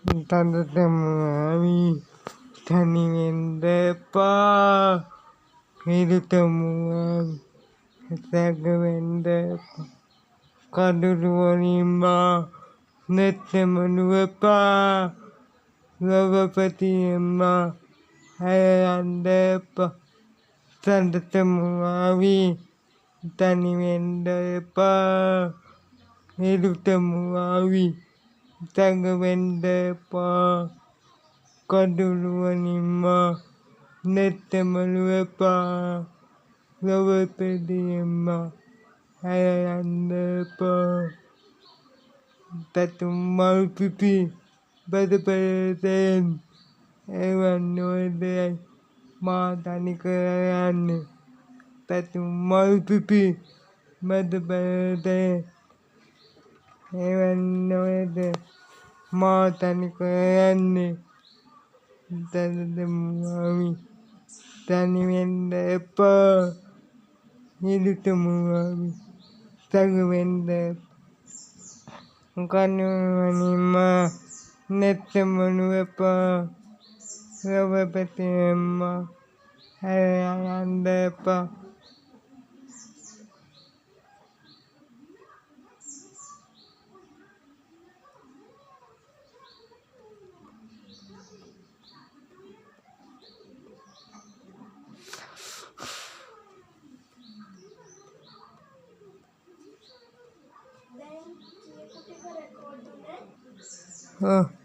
තදතමාවි තනිවෙන්ඩ එපා හිරිතමුවාවි සැකවෙන්ඩ එපා කඩුළුවලින්මා නෙත්තෙමනු එපා ලොවපතියෙන්මා හැයයන්ඩ එපා තදතමුවාවි තනිවෙන්ඩ එපා හිරිතමුවාවි සැකවෙන්ඩ එපා කඩුළුවලින්මා නෙත්තෙමනු එපා ලොවපතියෙන්මා හැයයන්ඩ එපා තැතුම් මල්පිපි බැදපෙළෙතෙන් එවන් නොවෙදයයි මා තනිකර යන්නේ තැතුම් මල්පිපි බැදපෙළෙතෙන් එවන් නොවෙද මා තනිකර යන්නේ තදතමුවාවි තනිවෙන්ඩ එපා හිරිතමුවාවි සැකවෙන්ඩ එපා කඩුළුවලින්මා නෙත්තෙමනු එපා ලොවපතියෙන්මා හැයයන්ඩ එපා දැන් කීයකට රෙකෝඩ් උනේ?